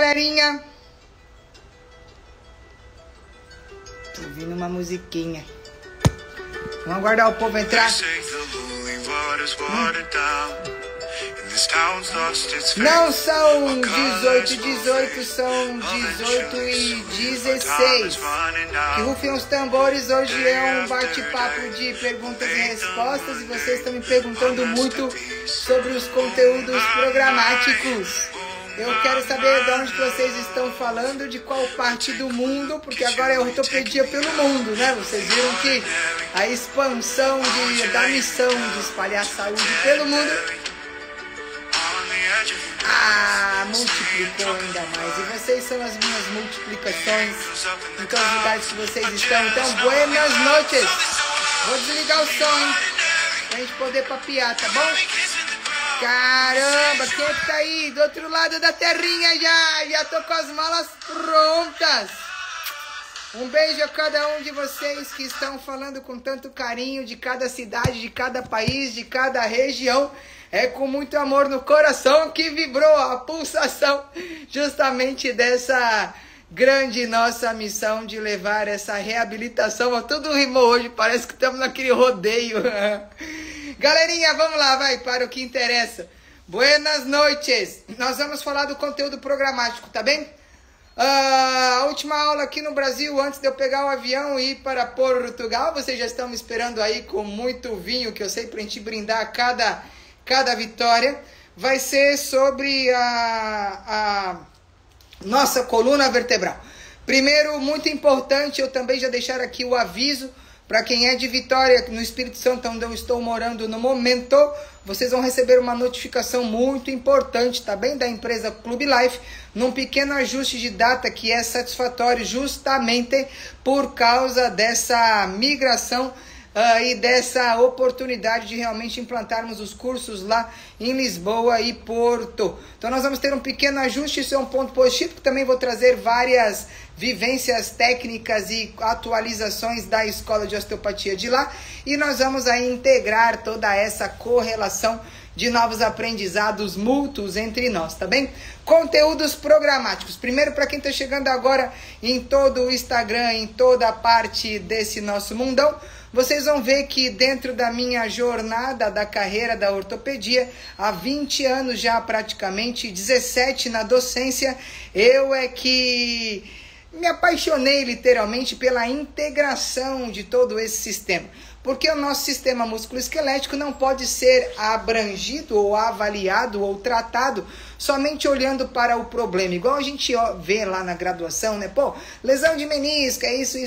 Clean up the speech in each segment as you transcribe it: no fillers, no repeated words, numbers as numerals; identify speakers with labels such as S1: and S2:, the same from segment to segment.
S1: galerinha? Tô ouvindo uma musiquinha. Vamos aguardar o povo entrar. Não são 18, são 18h16. Que rufem os tambores, hoje é um bate-papo de perguntas e respostas. E vocês estão me perguntando muito sobre os conteúdos programáticos. Eu quero saber de onde que vocês estão falando, de qual parte do mundo, porque agora é ortopedia pelo mundo, né? Vocês viram que a expansão da missão de espalhar saúde pelo mundo multiplicou ainda mais. E vocês são as minhas multiplicações em todos os lugares que vocês estão. Então, buenas noches. Vou desligar o som, hein? Pra gente poder papiar, tá bom? Caramba, quem é que tá aí? Do outro lado da terrinha já tô com as malas prontas. Um beijo a cada um de vocês que estão falando com tanto carinho de cada cidade, de cada país, de cada região. É com muito amor no coração que vibrou a pulsação justamente dessa grande nossa missão de levar essa reabilitação. Tudo rimou hoje, parece que estamos naquele rodeio. Galerinha, vamos lá, vai, para o que interessa. Buenas noites. Nós vamos falar do conteúdo programático, tá bem? A última aula aqui no Brasil, antes de eu pegar o avião e ir para Portugal, vocês já estão me esperando aí com muito vinho, que eu sei, pra gente brindar cada vitória, vai ser sobre a nossa coluna vertebral. Primeiro, muito importante, eu também já deixar aqui o aviso para quem é de Vitória, no Espírito Santo, onde eu estou morando no momento, vocês vão receber uma notificação muito importante, tá bem? Da empresa Clube Life, num pequeno ajuste de data que é satisfatório justamente por causa dessa migração e dessa oportunidade de realmente implantarmos os cursos lá em Lisboa e Porto. Então nós vamos ter um pequeno ajuste, isso é um ponto positivo, que também vou trazer várias vivências técnicas e atualizações da escola de osteopatia de lá, e nós vamos aí integrar toda essa correlação de novos aprendizados mútuos entre nós, tá bem? Conteúdos programáticos. Primeiro, para quem está chegando agora em todo o Instagram, em toda a parte desse nosso mundão, vocês vão ver que dentro da minha jornada da carreira da ortopedia, há 20 anos já praticamente, 17 na docência, eu é que me apaixonei literalmente pela integração de todo esse sistema. Porque o nosso sistema musculoesquelético não pode ser abrangido ou avaliado ou tratado somente olhando para o problema. Igual a gente vê lá na graduação, né? Pô, lesão de menisco, é isso.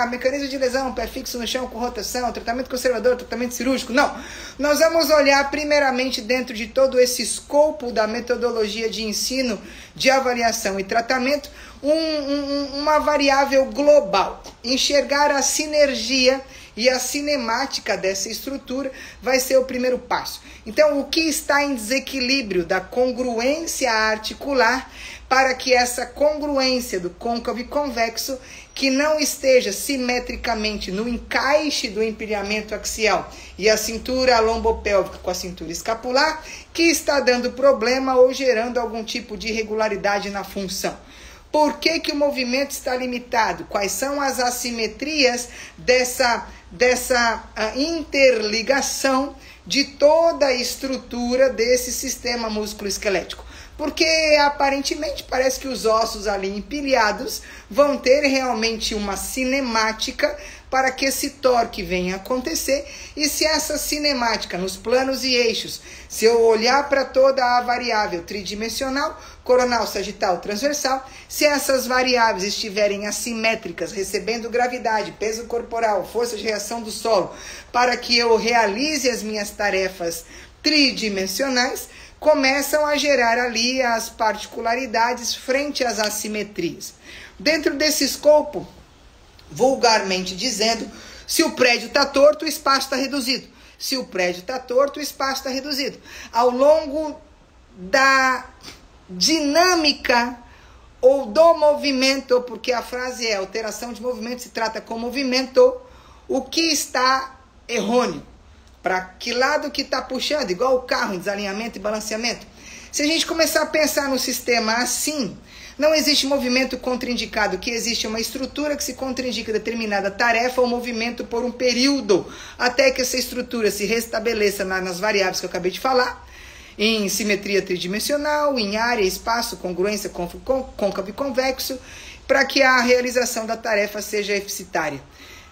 S1: Mecanismo de lesão, pé fixo no chão com rotação, tratamento conservador, tratamento cirúrgico. Não. Nós vamos olhar primeiramente dentro de todo esse escopo da metodologia de ensino, de avaliação e tratamento, uma variável global. Enxergar a sinergia e a cinemática dessa estrutura vai ser o primeiro passo. Então, o que está em desequilíbrio da congruência articular para que essa congruência do côncavo e convexo, que não esteja simetricamente no encaixe do empilhamento axial e a cintura lombopélvica com a cintura escapular, que está dando problema ou gerando algum tipo de irregularidade na função. Por que o movimento está limitado? Quais são as assimetrias dessa interligação de toda a estrutura desse sistema musculoesquelético? Porque aparentemente parece que os ossos ali empilhados vão ter realmente uma cinemática para que esse torque venha acontecer. E se essa cinemática nos planos e eixos, se eu olhar para toda a variável tridimensional, coronal, sagital, transversal, se essas variáveis estiverem assimétricas, recebendo gravidade, peso corporal, força de reação do solo, para que eu realize as minhas tarefas tridimensionais, começam a gerar ali as particularidades frente às assimetrias. Dentro desse escopo, vulgarmente dizendo, se o prédio está torto, o espaço está reduzido. Se o prédio está torto, o espaço está reduzido. Ao longo da dinâmica ou do movimento, porque a frase é alteração de movimento, se trata com movimento, o que está errôneo? Para que lado que está puxando? Igual o carro em desalinhamento e balanceamento. Se a gente começar a pensar no sistema assim, não existe movimento contraindicado, que existe uma estrutura que se contraindica determinada tarefa ou movimento por um período, até que essa estrutura se restabeleça nas variáveis que eu acabei de falar, em simetria tridimensional, em área, espaço, congruência, côncavo e convexo, para que a realização da tarefa seja eficitária.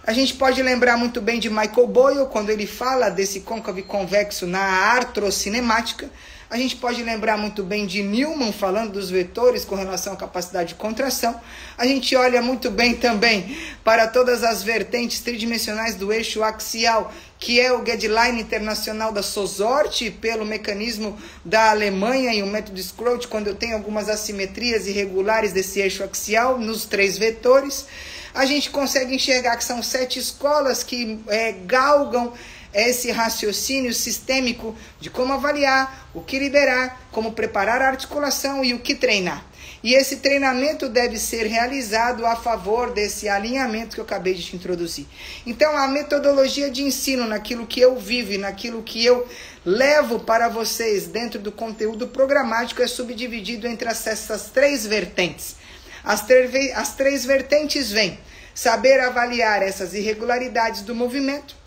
S1: A gente pode lembrar muito bem de Michael Boyle, quando ele fala desse côncavo e convexo na artrocinemática. A gente pode lembrar muito bem de Newman falando dos vetores com relação à capacidade de contração. A gente olha muito bem também para todas as vertentes tridimensionais do eixo axial, que é o Guideline Internacional da SOSORT, pelo mecanismo da Alemanha e o método Schrödinger, quando eu tenho algumas assimetrias irregulares desse eixo axial nos 3 vetores. A gente consegue enxergar que são 7 escolas que galgam esse raciocínio sistêmico de como avaliar, o que liberar, como preparar a articulação e o que treinar. E esse treinamento deve ser realizado a favor desse alinhamento que eu acabei de te introduzir. Então, a metodologia de ensino naquilo que eu vivo e naquilo que eu levo para vocês dentro do conteúdo programático é subdividido entre essas 3 vertentes. As 3 vertentes vêm saber avaliar essas irregularidades do movimento.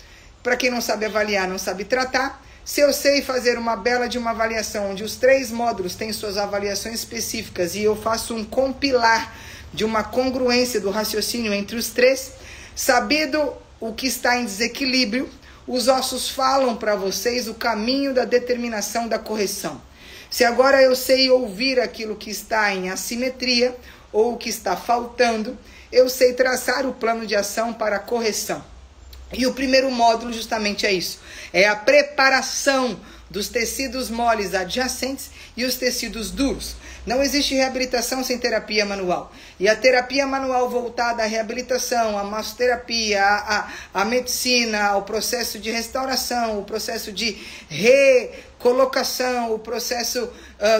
S1: Para quem não sabe avaliar, não sabe tratar. Se eu sei fazer uma bela de uma avaliação, onde os 3 módulos têm suas avaliações específicas e eu faço um compilar de uma congruência do raciocínio entre os 3, sabido o que está em desequilíbrio, os ossos falam para vocês o caminho da determinação da correção. Se agora eu sei ouvir aquilo que está em assimetria ou o que está faltando, eu sei traçar o plano de ação para a correção. E o primeiro módulo justamente é isso, é a preparação dos tecidos moles adjacentes e os tecidos duros. Não existe reabilitação sem terapia manual. E a terapia manual voltada à reabilitação, à massoterapia, à medicina, ao processo de restauração, o processo de recolocação, o processo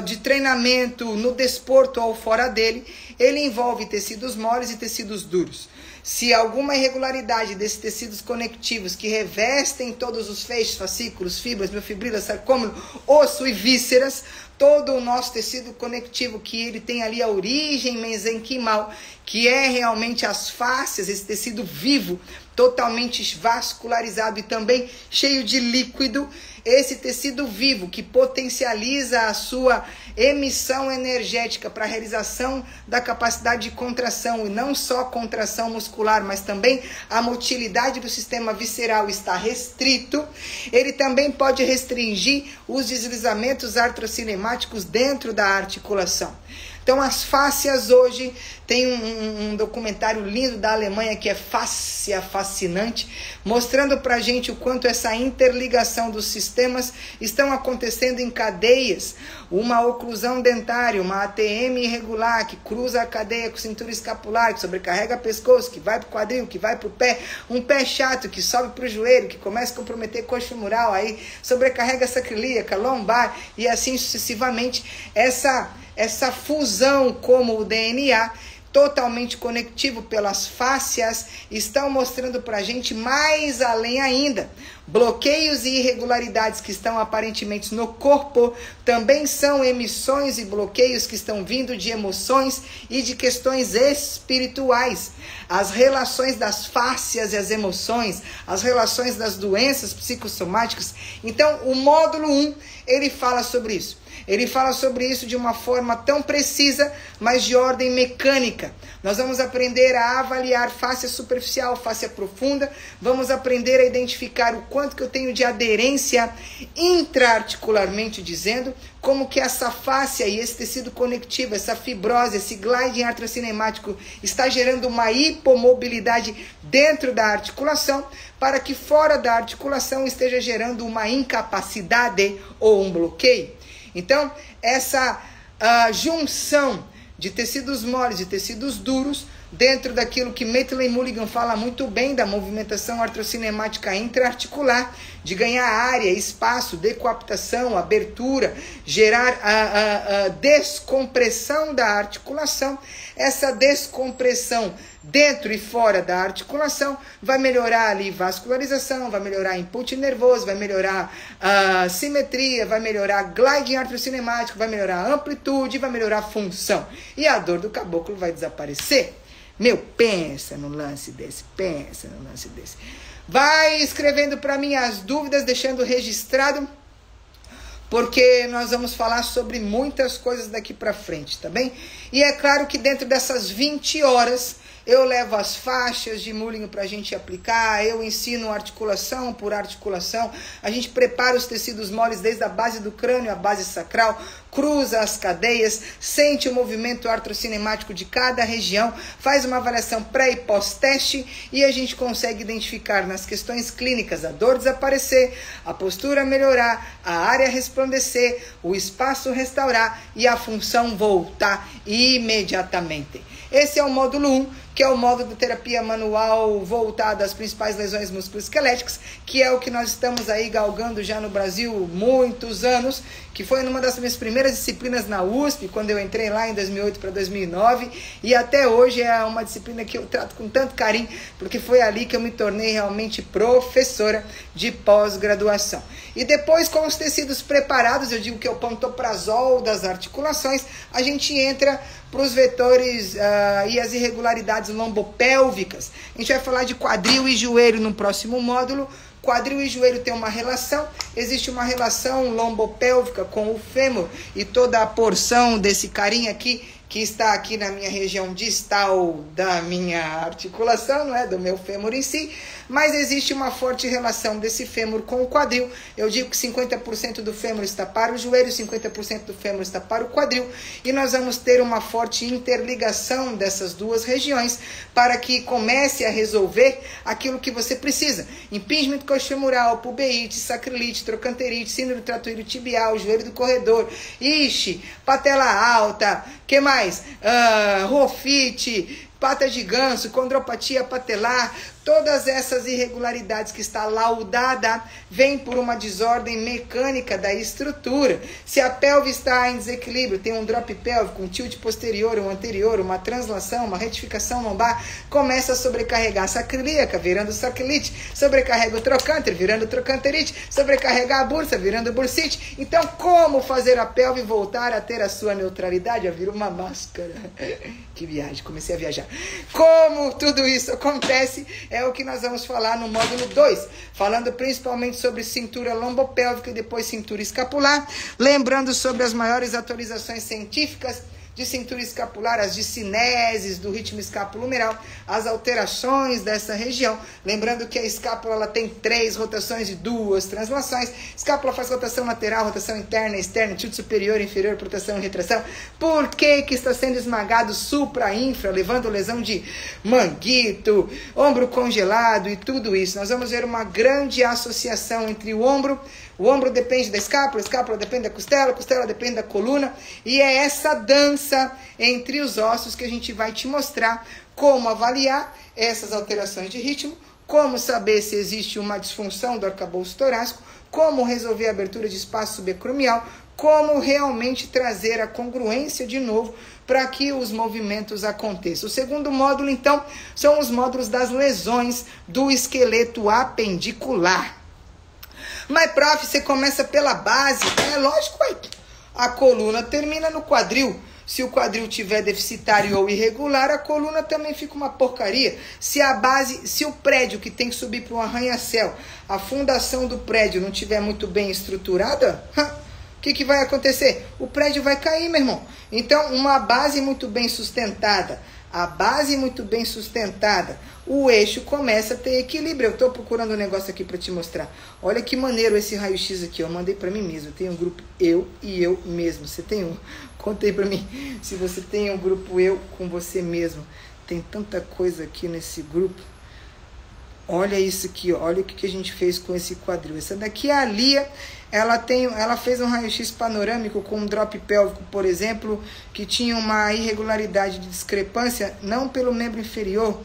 S1: de treinamento no desporto ou fora dele, ele envolve tecidos moles e tecidos duros. Se alguma irregularidade desses tecidos conectivos que revestem todos os feixes, fascículos, fibras, miofibrilas, sarcômero, osso e vísceras, todo o nosso tecido conectivo, que ele tem ali a origem mesenquimal, que é realmente as fáscias, esse tecido vivo, totalmente vascularizado e também cheio de líquido, esse tecido vivo que potencializa a sua emissão energética para a realização da capacidade de contração, e não só contração muscular, mas também a motilidade do sistema visceral está restrito, ele também pode restringir os deslizamentos artrocinemáticos dentro da articulação. Então, as fáscias hoje, tem um documentário lindo da Alemanha que é Fáscia Fascinante, mostrando pra gente o quanto essa interligação dos sistemas estão acontecendo em cadeias. Uma oclusão dentária, uma ATM irregular que cruza a cadeia com cintura escapular, que sobrecarrega o pescoço, que vai pro quadril, que vai pro pé, um pé chato que sobe pro joelho, que começa a comprometer coxa femoral, aí sobrecarrega a sacroiliaca, lombar e assim sucessivamente. Essa fusão como o DNA, totalmente conectivo pelas fáscias, estão mostrando para a gente mais além ainda. Bloqueios e irregularidades que estão aparentemente no corpo também são emissões e bloqueios que estão vindo de emoções e de questões espirituais. As relações das fáscias e as emoções, as relações das doenças psicossomáticas. Então, o módulo 1, ele fala sobre isso. Ele fala sobre isso de uma forma tão precisa, mas de ordem mecânica. Nós vamos aprender a avaliar fáscia superficial, fáscia profunda. Vamos aprender a identificar o quanto que eu tenho de aderência intra-articularmente dizendo, como que essa fáscia e esse tecido conectivo, essa fibrose, esse gliding artrocinemático está gerando uma hipomobilidade dentro da articulação, para que fora da articulação esteja gerando uma incapacidade ou um bloqueio. Então, essa junção de tecidos moles e tecidos duros dentro daquilo que Maitland Mulligan fala muito bem da movimentação artrocinemática intraarticular, de ganhar área, espaço, decoaptação, abertura, gerar a descompressão da articulação. Essa descompressão dentro e fora da articulação vai melhorar ali vascularização, vai melhorar input nervoso, vai melhorar a simetria, vai melhorar gliding artrocinemático, vai melhorar a amplitude, vai melhorar a função. E a dor do caboclo vai desaparecer. Meu, pensa no lance desse, pensa no lance desse. Vai escrevendo para mim as dúvidas, deixando registrado, porque nós vamos falar sobre muitas coisas daqui para frente, tá bem? E é claro que dentro dessas 20 horas, eu levo as faixas de Mulligan para a gente aplicar, eu ensino articulação por articulação, a gente prepara os tecidos moles desde a base do crânio à base sacral, cruza as cadeias, sente o movimento artrocinemático de cada região, faz uma avaliação pré e pós-teste e a gente consegue identificar nas questões clínicas a dor desaparecer, a postura melhorar, a área resplandecer, o espaço restaurar e a função voltar imediatamente. Esse é o módulo 1, que é o módulo de terapia manual voltado às principais lesões musculoesqueléticas, que é o que nós estamos aí galgando já no Brasil muitos anos, que foi numa das minhas primeiras disciplinas na USP, quando eu entrei lá em 2008 para 2009, e até hoje é uma disciplina que eu trato com tanto carinho, porque foi ali que eu me tornei realmente professora de pós-graduação. E depois, com os tecidos preparados, eu digo que é o pantoprazol das articulações, a gente entra para os vetores e as irregularidades lombopélvicas. A gente vai falar de quadril e joelho no próximo módulo. Quadril e joelho tem uma relação, existe uma relação lombopélvica com o fêmur e toda a porção desse carinha aqui, que está aqui na minha região distal da minha articulação, não é? Do meu fêmur em si, mas existe uma forte relação desse fêmur com o quadril. Eu digo que 50% do fêmur está para o joelho, 50% do fêmur está para o quadril, e nós vamos ter uma forte interligação dessas duas regiões para que comece a resolver aquilo que você precisa. Impingimento coxofemoral, pubeite, sacrilite, trochanterite, síndrome tratoide tibial, joelho do corredor, patela alta, que mais? Rofite, pata de ganso, condropatia patelar, todas essas irregularidades que está laudada vêm por uma desordem mecânica da estrutura. Se a pelve está em desequilíbrio, tem um drop pélvico, um tilt posterior, um anterior, uma translação, uma retificação lombar, começa a sobrecarregar a sacrilíaca, virando sacrilite, sobrecarrega o trocânter, virando trochanterite, sobrecarrega a bursa, virando bursite. Então, como fazer a pelve voltar a ter a sua neutralidade? Vira uma máscara. Que viagem, comecei a viajar. Como tudo isso acontece é o que nós vamos falar no módulo 2, falando principalmente sobre cintura lombopélvica e depois cintura escapular, lembrando sobre as maiores atualizações científicas de cintura escapular, as discineses do ritmo escapulohumeral, as alterações dessa região. Lembrando que a escápula ela tem 3 rotações e 2 translações. Escápula faz rotação lateral, rotação interna, externa, tilt superior, inferior, proteção e retração. Por que que está sendo esmagado supra-infra, levando lesão de manguito, ombro congelado e tudo isso? Nós vamos ver uma grande associação entre o ombro depende da escápula, a escápula depende da costela, a costela depende da coluna, e é essa dança entre os ossos que a gente vai te mostrar como avaliar essas alterações de ritmo, como saber se existe uma disfunção do arcabouço torácico, como resolver a abertura de espaço subacromial, como realmente trazer a congruência de novo para que os movimentos aconteçam. O segundo módulo, então, são os módulos das lesões do esqueleto apendicular. Mas, prof, você começa pela base. É lógico, a coluna termina no quadril. Se o quadril tiver deficitário ou irregular, a coluna também fica uma porcaria. Se o prédio que tem que subir para um arranha-céu, a fundação do prédio não tiver muito bem estruturada, o que vai acontecer? O prédio vai cair, meu irmão. Então, uma base muito bem sustentada, o eixo começa a ter equilíbrio. Eu estou procurando um negócio aqui para te mostrar. Olha que maneiro esse raio-x aqui. Eu mandei para mim mesmo. Eu tenho um grupo eu e eu mesmo. Você tem um? Conta aí para mim se você tem um grupo eu com você mesmo. Tem tanta coisa aqui nesse grupo. Olha isso aqui, ó. Olha o que a gente fez com esse quadril. Essa daqui é a Lia. Ela fez um raio-x panorâmico com um drop pélvico, por exemplo, que tinha uma irregularidade de discrepância, não pelo membro inferior,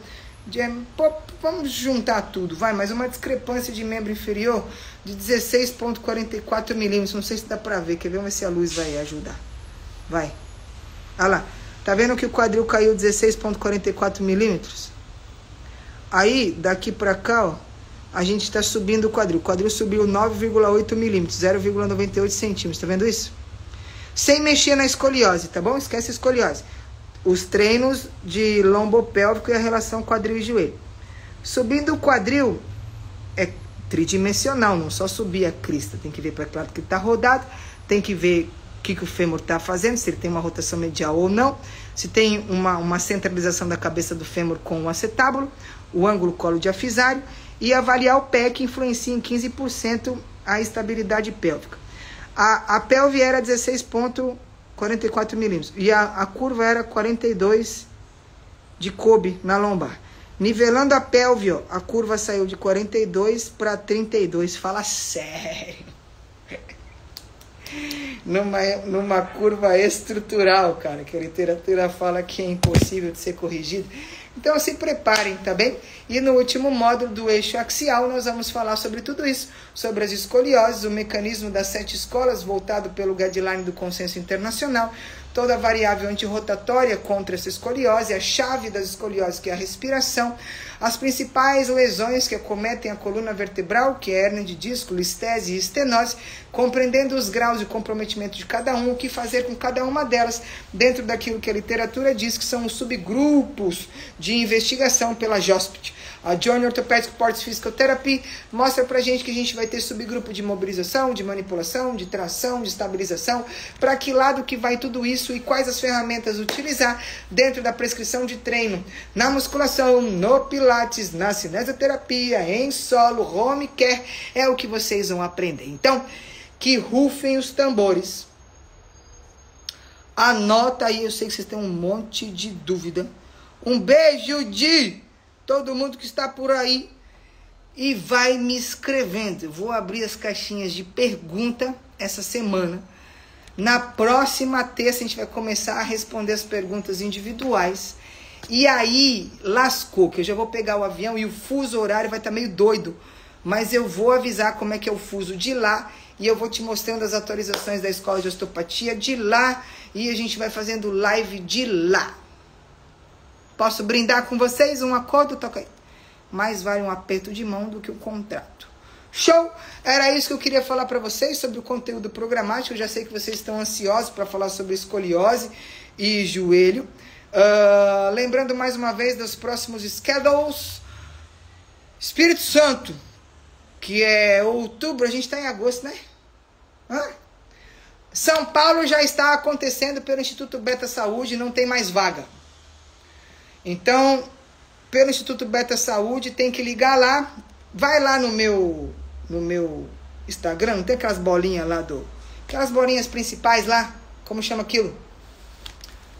S1: vamos juntar tudo, mas uma discrepância de membro inferior de 16,44 milímetros. Não sei se dá pra ver, quer ver se a luz vai ajudar. Vai. Olha lá. Tá vendo que o quadril caiu 16,44 milímetros? Aí, daqui pra cá, ó, a gente está subindo o quadril. O quadril subiu 9,8 milímetros, 0,98 centímetros. Tá vendo isso? Sem mexer na escoliose, tá bom? Esquece a escoliose. Os treinos de lombopélvico e a relação quadril e joelho. Subindo o quadril é tridimensional, não só subir a crista. Tem que ver para que lado que está rodado, tem que ver o que o fêmur está fazendo, se ele tem uma rotação medial ou não, se tem uma centralização da cabeça do fêmur com o acetábulo, o ângulo colo diafisário, e avaliar o pé, que influencia em 15% a estabilidade pélvica. A pelve era 16,44 milímetros e a curva era 42 de Kobe na lombar. Nivelando a pelve, ó, a curva saiu de 42 para 32. Fala sério. Numa curva estrutural, cara, que a literatura fala que é impossível de ser corrigido. Então se preparem, tá bem? E no último módulo do eixo axial nós vamos falar sobre tudo isso, sobre as escolioses, o mecanismo das 7 escolas voltado pelo guideline do consenso internacional, toda a variável antirrotatória contra essa escoliose, a chave das escolioses, que é a respiração, as principais lesões que acometem a coluna vertebral, que é hérnia de disco, listese e estenose, compreendendo os graus de comprometimento de cada um, o que fazer com cada uma delas, dentro daquilo que a literatura diz que são os subgrupos de investigação pela JOSPT. A Joint Orthopedic Sports Physical Therapy mostra pra gente que a gente vai ter subgrupo de mobilização, de manipulação, de tração, de estabilização, para que lado que vai tudo isso e quais as ferramentas utilizar dentro da prescrição de treino, na musculação, no pilates, na cinesioterapia, em solo, home care, é o que vocês vão aprender. Então, que rufem os tambores. Anota aí, eu sei que vocês têm um monte de dúvida. Um beijo de todo mundo que está por aí e vai me escrevendo. Eu vou abrir as caixinhas de pergunta essa semana. Na próxima terça a gente vai começar a responder as perguntas individuais. E aí, lascou, que eu já vou pegar o avião e o fuso horário vai estar meio doido. Mas eu vou avisar como é que é o fuso de lá e eu vou te mostrando as atualizações da Escola de Osteopatia de lá e a gente vai fazendo live de lá. Posso brindar com vocês? Um acordo? Toca aí. Mais vale um aperto de mão do que um contrato. Show! Era isso que eu queria falar para vocês sobre o conteúdo programático. Eu já sei que vocês estão ansiosos para falar sobre escoliose e joelho. Lembrando mais uma vez dos próximos schedules. Espírito Santo, que é outubro, a gente está em agosto, né? São Paulo já está acontecendo pelo Instituto Beta Saúde, não tem mais vaga. Então, pelo Instituto Beta Saúde, tem que ligar lá. Vai lá no meu Instagram, não tem aquelas bolinhas lá aquelas bolinhas principais lá, como chama aquilo?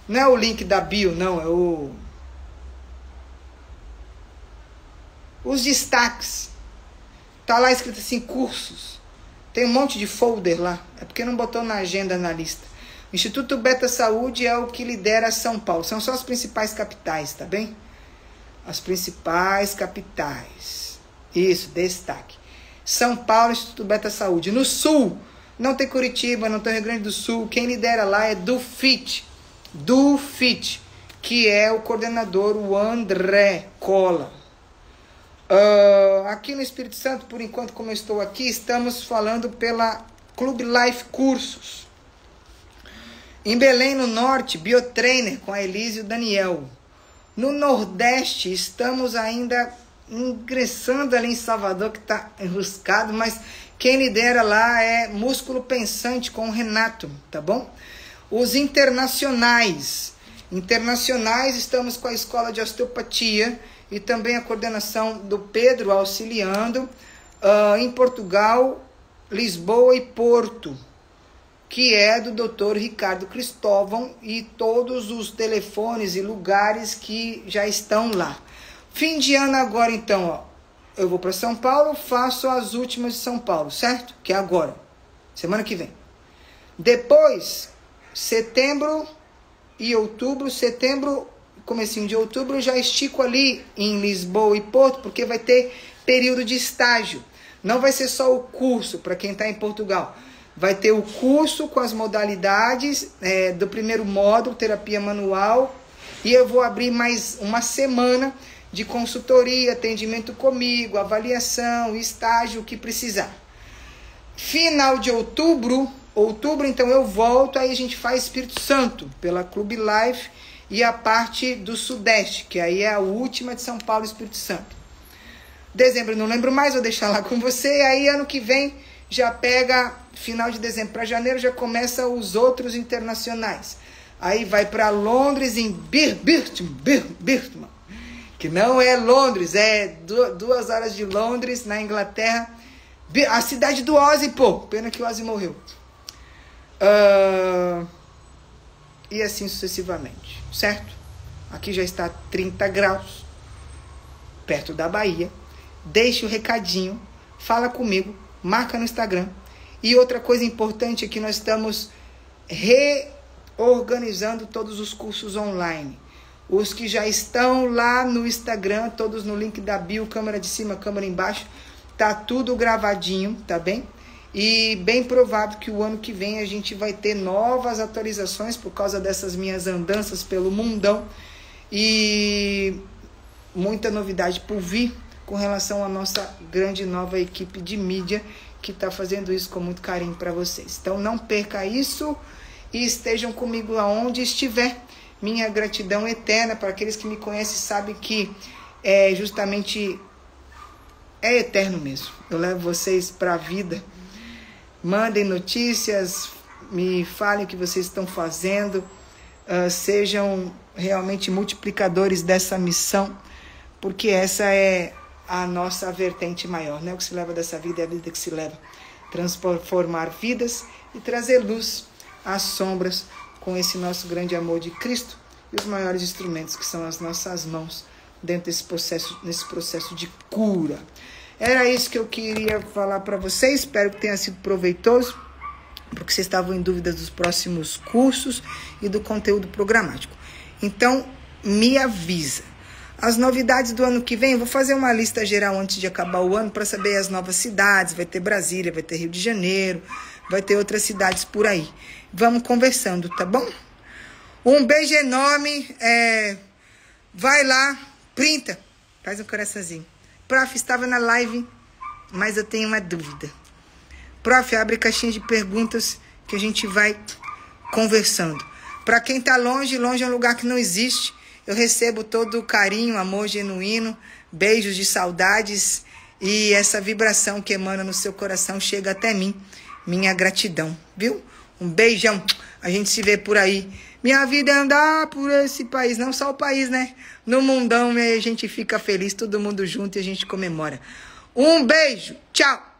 S1: Não é o link da bio, não, é os destaques. Tá lá escrito assim, cursos. Tem um monte de folder lá. É porque não botou na agenda, na lista. O Instituto Beta Saúde é o que lidera São Paulo. São só as principais capitais, tá bem? As principais capitais. Isso, destaque. São Paulo, Instituto Beta Saúde. No Sul, não tem Curitiba, não tem Rio Grande do Sul. Quem lidera lá é do FIT, que é o coordenador, o André Cola. Aqui no Espírito Santo, por enquanto, como eu estou aqui, estamos falando pela Clube Life Cursos. Em Belém, no Norte, Biotrainer com a Elise e o Daniel. No Nordeste, estamos ainda ingressando ali em Salvador, que está enroscado, mas quem lidera lá é Músculo Pensante com o Renato, tá bom? Os internacionais, estamos com a Escola de Osteopatia e também a coordenação do Pedro auxiliando em Portugal, Lisboa e Porto, que é do Dr. Ricardo Cristóvão e todos os telefones e lugares que já estão lá. Fim de ano agora, então, ó. eu vou para São Paulo, faço as últimas de São Paulo, certo? Que é agora, semana que vem. Depois, setembro e outubro, comecinho de outubro, eu já estico ali em Lisboa e Porto, porque vai ter período de estágio. Não vai ser só o curso para quem está em Portugal. Vai ter o curso com as modalidades do primeiro módulo, terapia manual, e eu vou abrir mais uma semana de consultoria, atendimento comigo, avaliação, estágio, o que precisar. Final de outubro, então eu volto, aí a gente faz Espírito Santo, pela Clube Life, e a parte do Sudeste, que aí é a última de São Paulo, Espírito Santo. Dezembro eu não lembro mais, vou deixar lá com você, aí ano que vem já pega, final de dezembro para janeiro, já começa os outros internacionais. Aí vai para Londres, em Birmingham, que não é Londres, é 2 horas de Londres, na Inglaterra. A cidade do Ozzy, pô. Pena que o Ozzy morreu. E assim sucessivamente, certo? Aqui já está 30 graus, perto da Bahia. Deixe o recadinho, fala comigo, marca no Instagram. E outra coisa importante é que nós estamos reorganizando todos os cursos online. Os que já estão lá no Instagram, todos no link da bio, câmera de cima, câmera embaixo, tá tudo gravadinho, tá bem? E bem provável que o ano que vem a gente vai ter novas atualizações por causa dessas minhas andanças pelo mundão. E muita novidade por vir com relação à nossa grande nova equipe de mídia que está fazendo isso com muito carinho para vocês. Então não perca isso e estejam comigo aonde estiver. Minha gratidão eterna para aqueles que me conhecem, sabem que é eterno mesmo. Eu levo vocês para a vida. Mandem notícias, me falem o que vocês estão fazendo, sejam realmente multiplicadores dessa missão, porque essa é a nossa vertente maior, né? O que se leva dessa vida é a vida que se leva. Transformar vidas e trazer luz às sombras com esse nosso grande amor de Cristo e os maiores instrumentos que são as nossas mãos dentro nesse processo de cura. Era isso que eu queria falar para vocês, espero que tenha sido proveitoso, porque vocês estavam em dúvidas dos próximos cursos e do conteúdo programático. Então, me avisa. As novidades do ano que vem, eu vou fazer uma lista geral antes de acabar o ano para saber as novas cidades, vai ter Brasília, vai ter Rio de Janeiro, vai ter outras cidades por aí. Vamos conversando, tá bom? Um beijo enorme, vai lá, printa, faz um coraçãozinho. Prof, estava na live, mas eu tenho uma dúvida. Prof, abre caixinha de perguntas que a gente vai conversando. Para quem está longe, longe é um lugar que não existe. Eu recebo todo o carinho, amor genuíno, beijos de saudades e essa vibração que emana no seu coração chega até mim. Minha gratidão, viu? Um beijão. A gente se vê por aí. Minha vida é andar por esse país, não só o país, né? No mundão, a gente fica feliz, todo mundo junto e a gente comemora. Um beijo, tchau!